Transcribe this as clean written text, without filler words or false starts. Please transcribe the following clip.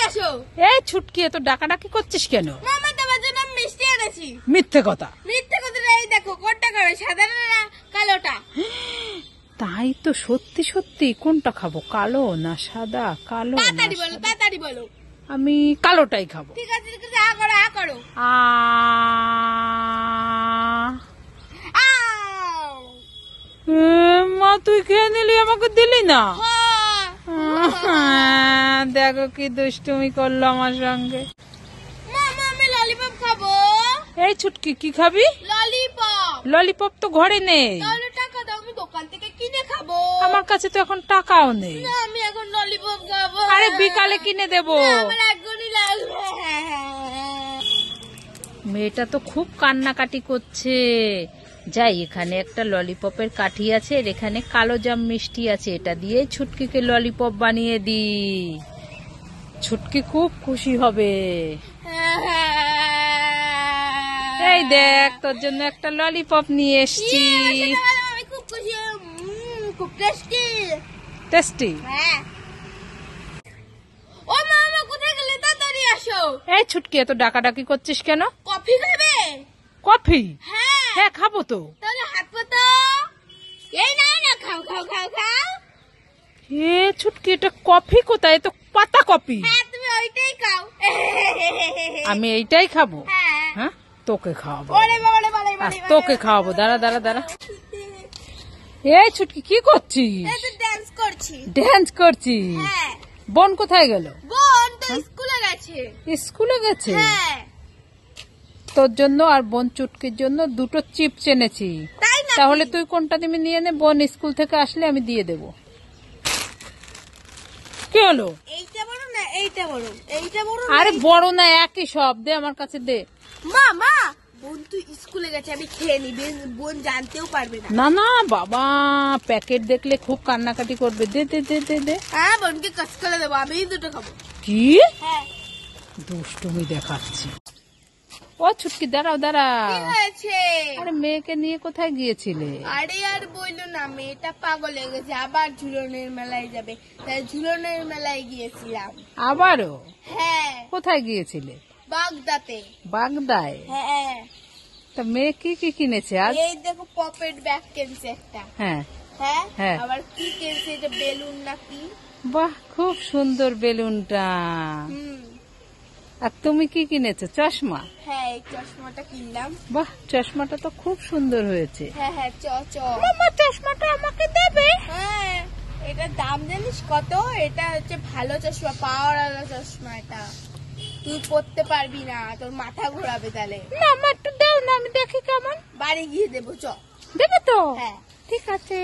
আসো। এই ছুটকি, এত ডাকাডাকি করছিস কেন? মামা তোমার জন্য মিষ্টি এনেছি। মিথ্যে কথা। মিথ্যে কথা এই দেখো, কোনটা খাবে, সাদা না কালোটা? তাই তো, সত্যি সত্যি কোনটা খাবো, কালো না সাদা? কালো। তাড়াতাড়ি বলো, তাড়াতাড়ি বলো। আমি কালোটাই খাবো। ঠিক আছে ঠিক আছে, আ করো আ করো। মা তুই খেয়ে নিলি, আমাকে দিলি না। হ্যাঁ। দেখো কি দুষ্টুমি করলো আমার সঙ্গে। মামা আমি ললিপপ খাবো। এই ছুটকি, কি খাবি? ললিপপ। ললিপপ তো ঘরে নেই। তাহলে টাকা দাও, আমি দোকান থেকে কিনে খাবো। আমার কাছে তো এখন টাকাও নেই। না, আমি এখন ললিপপ খাবো। আরে বিকালে কিনে দেবো। আমার এখনই লাগবে। মেয়েটা তো খুব কান্নাকাটি করছে। যাই, এখানে একটা ললিপপের কাঠি আছে, এর এখানে কালো জাম মিষ্টি আছে, এটা দিয়ে ছুটকিকে ললিপপ বানিয়ে দি। ছুটকি খুব খুশি হবে। এই দেখ, তোর জন্য একটা ললিপপ নিয়ে এসছি। আমি খুব খুশি। খুব টেস্টি। টেস্টি। হ্যাঁ। ও মামা কোথায় গেলে, তাড়াতাড়ি আসো। এই ছুটকি, এত ডাকাডাকি করছিস কেন? কফি খাবে? কফি? হ্যাঁ। হ্যাঁ খাবো তো। তাহলে হাত পাতো। এই না না, খাও খাও খাও খাও। এ ছুটকি, এটা কফি কোথায়? তো পাতা কফি। হ্যাঁ, তুমি ওইটাই খাও। আমি এইটাই খাবো। হ্যাঁ। হ্যাঁ, তোকে খাওয়াবো। ওরে বাবা রে বাবা রে আর বাবা। তোকে খাওয়াবো, দাঁড়া দাঁড়া দাঁড়া। এই ছুটকি, কি করছিস? এই তো ডান্স করছি। ড্যান্স করছিস? হ্যাঁ। বোন কোথায় গেল? বোন তো স্কুলে গেছে। স্কুলে গেছে? হ্যাঁ। তোর জন্য আর বোন চুটকির জন্য দুটো চিপস এনেছি। তাই না? তাহলে তুই কোনটা দিবি নিয়ে নে, বোন স্কুল থেকে আসলে আমি দিয়ে দেবো। কি হলো? এইটা বড় না এইটা বড়? এইটা বড়। আরে বড় না, একই সব, দে আমার কাছে দে। মা মা, বোন তো স্কুলে গেছে, আমি খেয়ে নিবি, বোন জানতেও পারবে না। না না বাবা, প্যাকেট দেখলে খুব কান্নাকাটি করবে, দে দে দে দে দে। হ্যাঁ, বোনকে কাজ করে দেবো, আমি দুটো খাবো। কি হ্যাঁ। দুষ্টুমি দেখাচ্ছি। ও ছুটকি, দাঁড়াও দাঁড়াও। কি হয়েছে? আরে মেয়েকে নিয়ে কোথায় গিয়েছিলে? আরে আর বললো না, মেয়েটা পাগল হয়ে গেছে, আবার ঝুলনের মেলায় যাবে, তাই ঝুলনের মেলায় গিয়েছিলাম। আবারও? হ্যাঁ। কোথায় গিয়েছিলে? বাগদাতে। বাগদায়? হ্যাঁ। তা মেয়ে কি কি কিনেছে আজ? এই দেখো, পকেট ব্যাগ কিনছে একটা। হ্যাঁ হ্যাঁ। হ্যাঁ। আবার কি কিনছে, এটা বেলুন নাকি? বাহ, খুব সুন্দর বেলুনটা। আর তুমি কি কিনেছো? চশমা? হ্যাঁ, এই চশমাটা কিনলাম। বাহ, চশমাটা তো খুব সুন্দর হয়েছে। হ্যাঁ হ্যাঁ, চ চ। মামা, চশমাটা আমাকে দেবে? হ্যাঁ, এটার দাম জানিস কত? এটা হচ্ছে ভালো চশমা, পাওয়ারওয়ালা চশমা। এটা তুই পড়তে পারবি না, তোর মাথা ঘোরাবে। তাহলে না, আমার একটু দাও না, আমি দেখি কেমন। বাড়ি গিয়ে দেবো, চ। দেবে তো? হ্যাঁ। ঠিক আছে।